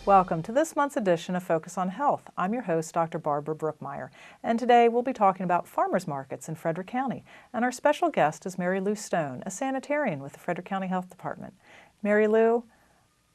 Welcome to this month's edition of Focus on Health. I'm your host, Dr. Barbara Brookmeyer, and today we'll be talking about farmers markets in Frederick County. And our special guest is Mary Lou Stone, a sanitarian with the Frederick County Health Department. Mary Lou,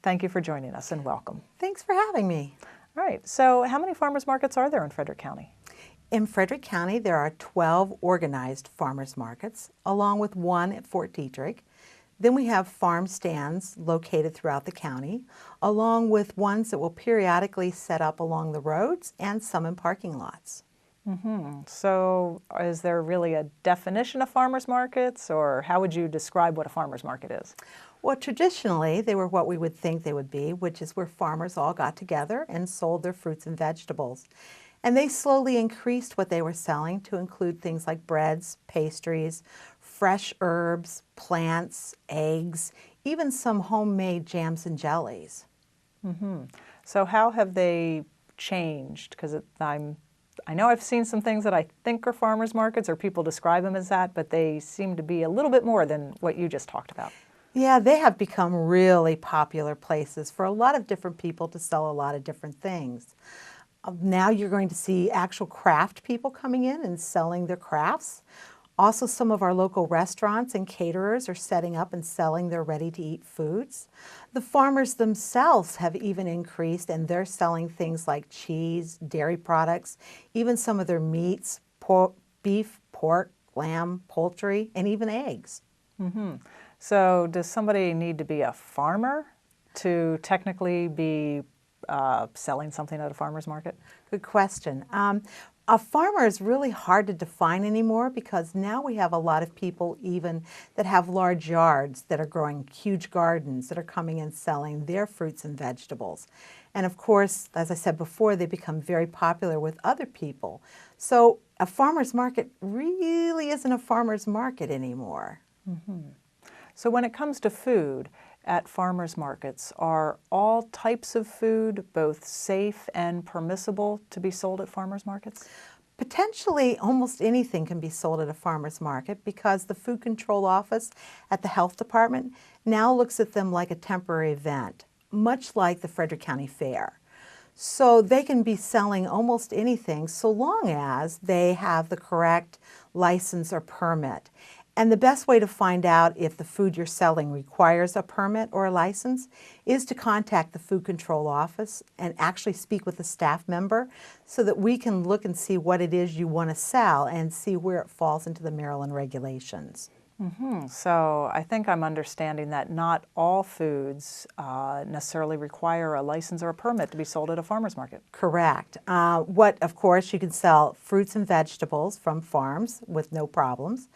thank you for joining us and welcome. Thanks for having me. All right, so how many farmers markets are there in Frederick County? In Frederick County, there are 12 organized farmers markets, along with one at Fort Detrick. Then we have farm stands located throughout the county, along with ones that will periodically set up along the roads and some in parking lots. So is there really a definition of farmers markets, or how would you describe what a farmers market is? Well, traditionally, they were what we would think they would be, which is where farmers all got together and sold their fruits and vegetables. And they slowly increased what they were selling to include things like breads, pastries, fresh herbs, plants, eggs, even some homemade jams and jellies. So how have they changed? Because I know I've seen some things that I think are farmers markets, or people describe them as that, but they seem to be a little bit more than what you just talked about. Yeah, they have become really popular places for a lot of different people to sell a lot of different things. Now you're going to see actual craft people coming in and selling their crafts. Also, some of our local restaurants and caterers are setting up and selling their ready-to-eat foods. The farmers themselves have even increased, and they're selling things like cheese, dairy products, even some of their meats, beef, pork, lamb, poultry, and even eggs. So does somebody need to be a farmer to technically be selling something at a farmer's market? Good question. A farmer is really hard to define anymore because now we have a lot of people even that have large yards that are growing huge gardens that are coming and selling their fruits and vegetables. And of course, as I said before, they become very popular with other people. So a farmer's market really isn't a farmer's market anymore. So when it comes to food at farmers markets, are all types of food both safe and permissible to be sold at farmers markets? Potentially almost anything can be sold at a farmer's market because the food control office at the health department now looks at them like a temporary event, much like the Frederick County Fair. So they can be selling almost anything so long as they have the correct license or permit. And the best way to find out if the food you're selling requires a permit or a license is to contact the food control office and actually speak with a staff member so that we can look and see what it is you want to sell and see where it falls into the Maryland regulations. So I think I'm understanding that not all foods necessarily require a license or a permit to be sold at a farmer's market. Correct. Of course, you can sell fruits and vegetables from farms with no problems.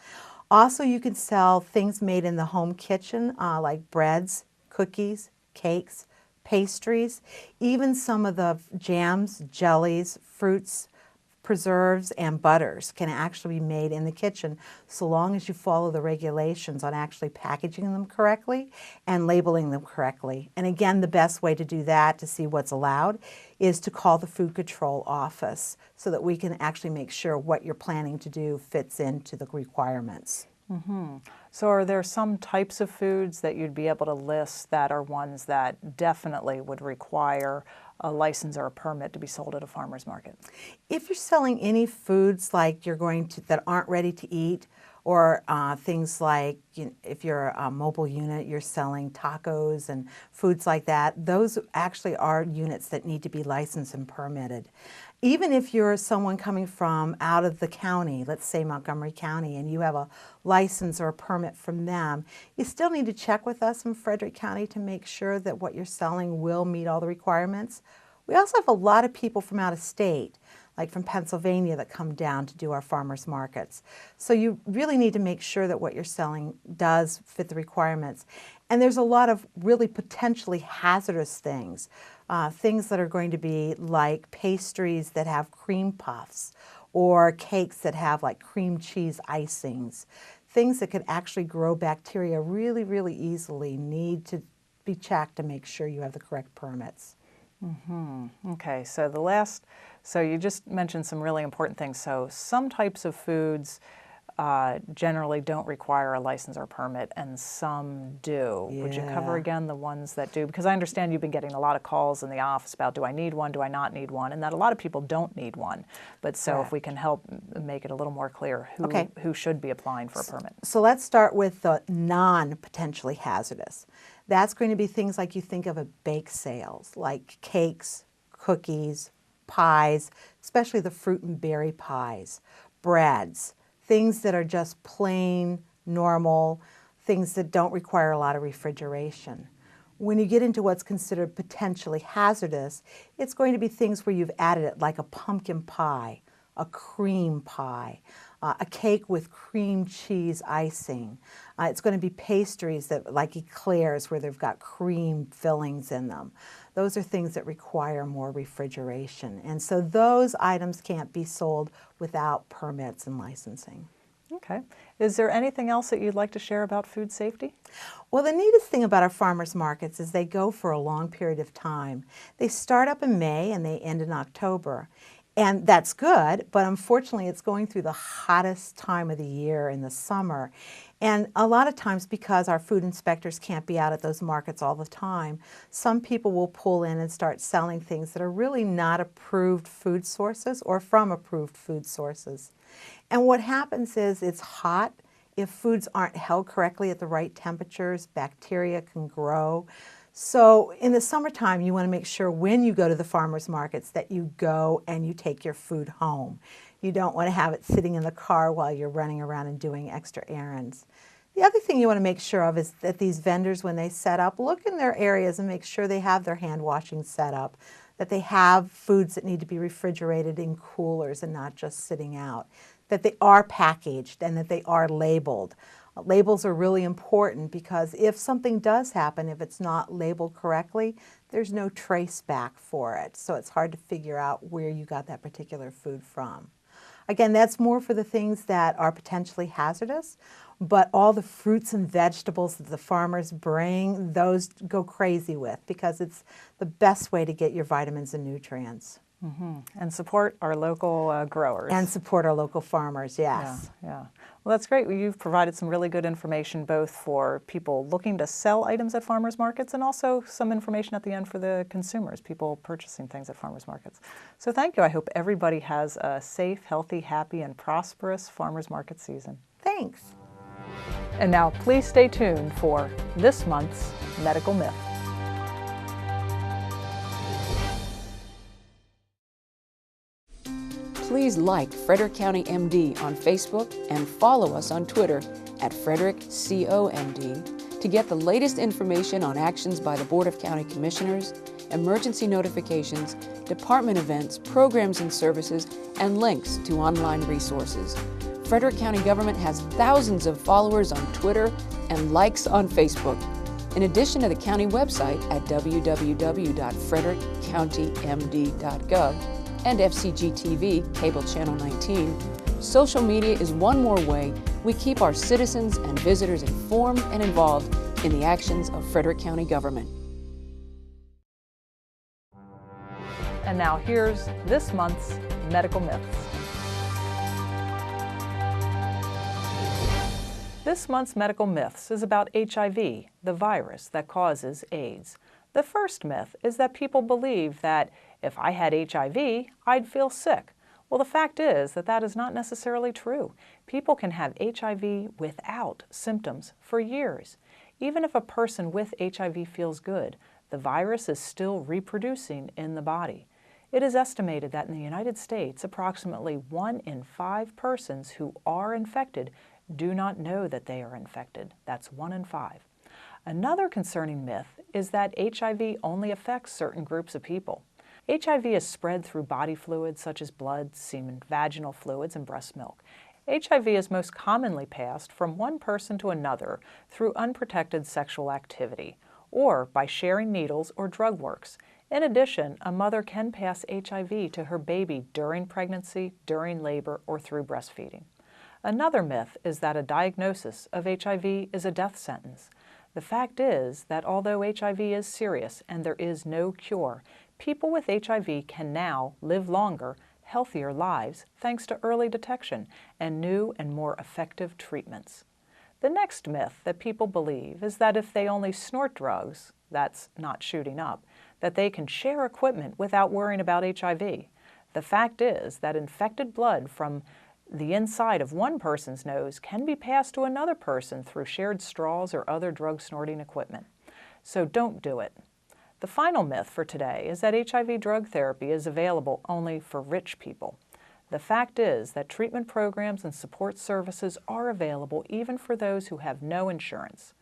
Also, you can sell things made in the home kitchen like breads, cookies, cakes, pastries, even some of the jams, jellies, fruits, preserves, and butters can actually be made in the kitchen so long as you follow the regulations on actually packaging them correctly and labeling them correctly. And again, the best way to do that to see what's allowed is to call the food control office so that we can actually make sure what you're planning to do fits into the requirements. So are there some types of foods that you'd be able to list that are ones that definitely would require a license or a permit to be sold at a farmer's market? If you're selling any foods like that aren't ready to eat, or things like if you're a mobile unit, you're selling tacos and foods like that, those actually are units that need to be licensed and permitted. Even if you're someone coming from out of the county, let's say Montgomery County, and you have a license or a permit from them, you still need to check with us in Frederick County to make sure that what you're selling will meet all the requirements. We also have a lot of people from out of state, like from Pennsylvania, that come down to do our farmers markets. So you really need to make sure that what you're selling does fit the requirements. And there's a lot of really potentially hazardous things. Things that are going to be like pastries that have cream puffs or cakes that have like cream cheese icings. Things that could actually grow bacteria really, really easily need to be checked to make sure you have the correct permits. Okay, so you just mentioned some really important things. So some types of foods generally don't require a license or permit, and some do. Yeah. Would you cover again the ones that do? Because I understand you've been getting a lot of calls in the office about, do I need one, do I not need one, and that a lot of people don't need one. But so Correct. if we can help make it a little more clear who should be applying for a permit. So let's start with the non-potentially hazardous. That's going to be things like you think of a bake sales, like cakes, cookies, pies, especially the fruit and berry pies, breads, things that are just plain, normal, things that don't require a lot of refrigeration. When you get into what's considered potentially hazardous, it's going to be things where you've added it, like a pumpkin pie, a cream pie, a cake with cream cheese icing. It's going to be pastries that, like eclairs, where they've got cream fillings in them. Those are things that require more refrigeration. And so those items can't be sold without permits and licensing. Okay. Is there anything else that you'd like to share about food safety? Well, the neatest thing about our farmers markets is they go for a long period of time. They start up in May and they end in October. And that's good, but unfortunately it's going through the hottest time of the year in the summer. And a lot of times, because our food inspectors can't be out at those markets all the time, some people will pull in and start selling things that are really not approved food sources or from approved food sources. And what happens is it's hot. If foods aren't held correctly at the right temperatures, bacteria can grow. So in the summertime, you want to make sure when you go to the farmers markets that you go and you take your food home. You don't want to have it sitting in the car while you're running around and doing extra errands. The other thing you want to make sure of is that these vendors, when they set up, look in their areas and make sure they have their hand washing set up, that they have foods that need to be refrigerated in coolers and not just sitting out, that they are packaged and that they are labeled. Labels are really important because if something does happen, if it's not labeled correctly, there's no trace back for it. So it's hard to figure out where you got that particular food from. Again, that's more for the things that are potentially hazardous, but all the fruits and vegetables that the farmers bring, those go crazy with because it's the best way to get your vitamins and nutrients. Mm-hmm. And support our local growers. And support our local farmers, yes. Yeah. Well, that's great. You've provided some really good information both for people looking to sell items at farmers markets and also some information at the end for the consumers, people purchasing things at farmers markets. So thank you. I hope everybody has a safe, healthy, happy, and prosperous farmers market season. Thanks. And now please stay tuned for this month's Medical Myth. Please like Frederick County MD on Facebook and follow us on Twitter at FrederickCOMD to get the latest information on actions by the Board of County Commissioners, emergency notifications, department events, programs and services, and links to online resources. Frederick County government has thousands of followers on Twitter and likes on Facebook. In addition to the county website at www.frederickcountymd.gov, and FCG-TV, Cable Channel 19, social media is one more way we keep our citizens and visitors informed and involved in the actions of Frederick County government. And now here's this month's Medical Myths. This month's Medical Myths is about HIV, the virus that causes AIDS. The first myth is that people believe that if I had HIV, I'd feel sick. Well, the fact is that that is not necessarily true. People can have HIV without symptoms for years. Even if a person with HIV feels good, the virus is still reproducing in the body. It is estimated that in the United States, approximately 1 in 5 persons who are infected do not know that they are infected. That's 1 in 5. Another concerning myth is that HIV only affects certain groups of people. HIV is spread through body fluids such as blood, semen, vaginal fluids, and breast milk. HIV is most commonly passed from one person to another through unprotected sexual activity or by sharing needles or drug works. In addition, a mother can pass HIV to her baby during pregnancy, during labor, or through breastfeeding. Another myth is that a diagnosis of HIV is a death sentence. The fact is that although HIV is serious and there is no cure, people with HIV can now live longer, healthier lives thanks to early detection and new and more effective treatments. The next myth that people believe is that if they only snort drugs, that's not shooting up, that they can share equipment without worrying about HIV. The fact is that infected blood from the inside of one person's nose can be passed to another person through shared straws or other drug-snorting equipment. So don't do it. The final myth for today is that HIV drug therapy is available only for rich people. The fact is that treatment programs and support services are available even for those who have no insurance.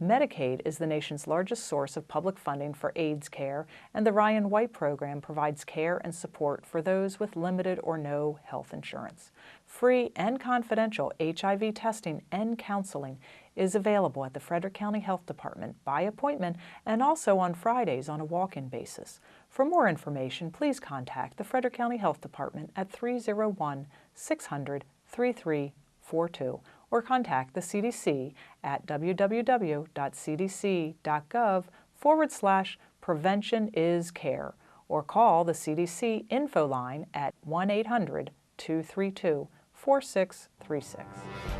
Medicaid is the nation's largest source of public funding for AIDS care, and the Ryan White program provides care and support for those with limited or no health insurance. Free and confidential HIV testing and counseling is available at the Frederick County Health Department by appointment and also on Fridays on a walk-in basis. For more information, please contact the Frederick County Health Department at 301-600-3342 or contact the CDC at www.cdc.gov/preventioniscare or call the CDC info line at 1-800-232-4636.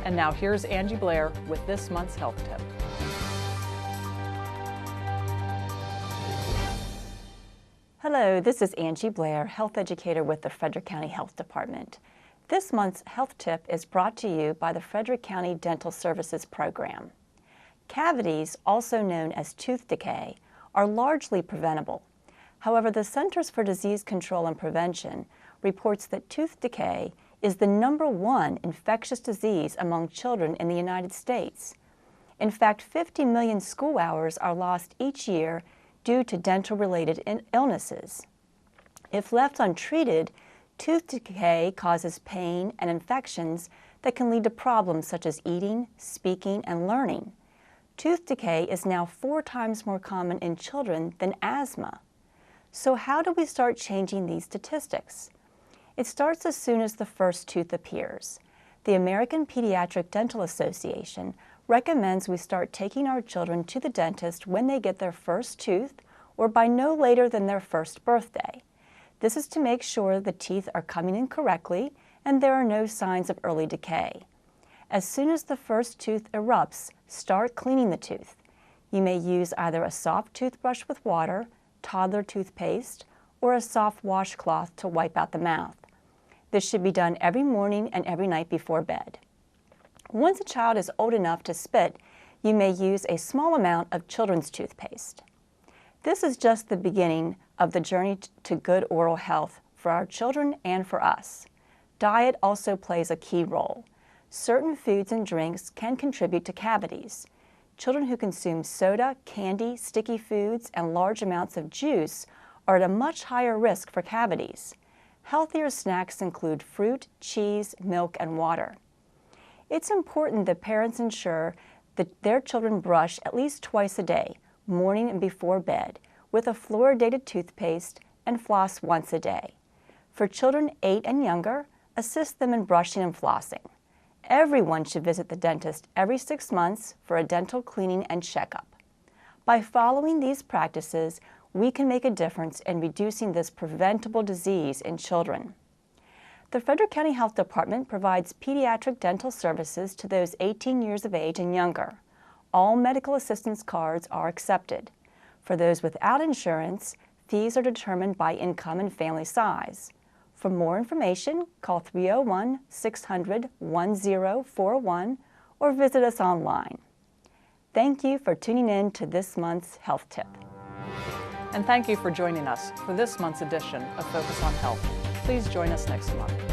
And now here's Angie Blair with this month's health tip. Hello, this is Angie Blair, health educator with the Frederick County Health Department. This month's health tip is brought to you by the Frederick County Dental Services Program. Cavities, also known as tooth decay, are largely preventable. However, the Centers for Disease Control and Prevention reports that tooth decay is the #1 infectious disease among children in the United States. In fact, 50 million school hours are lost each year due to dental-related illnesses. If left untreated, tooth decay causes pain and infections that can lead to problems such as eating, speaking, and learning. Tooth decay is now 4 times more common in children than asthma. So how do we start changing these statistics? It starts as soon as the first tooth appears. The American Pediatric Dental Association recommends we start taking our children to the dentist when they get their first tooth or by no later than their first birthday. This is to make sure the teeth are coming in correctly and there are no signs of early decay. As soon as the first tooth erupts, start cleaning the tooth. You may use either a soft toothbrush with water, toddler toothpaste, or a soft washcloth to wipe out the mouth. This should be done every morning and every night before bed. Once a child is old enough to spit, you may use a small amount of children's toothpaste. This is just the beginning of the journey to good oral health for our children and for us. Diet also plays a key role. Certain foods and drinks can contribute to cavities. Children who consume soda, candy, sticky foods, and large amounts of juice are at a much higher risk for cavities. Healthier snacks include fruit, cheese, milk, and water. It's important that parents ensure that their children brush at least twice a day, morning and before bed, with a fluoridated toothpaste and floss once a day. For children 8 and younger, assist them in brushing and flossing. Everyone should visit the dentist every 6 months for a dental cleaning and checkup. By following these practices, we can make a difference in reducing this preventable disease in children. The Frederick County Health Department provides pediatric dental services to those 18 years of age and younger. All medical assistance cards are accepted. For those without insurance, fees are determined by income and family size. For more information, call 301-600-1041 or visit us online. Thank you for tuning in to this month's Health Tip. And thank you for joining us for this month's edition of Focus on Health. Please join us next month.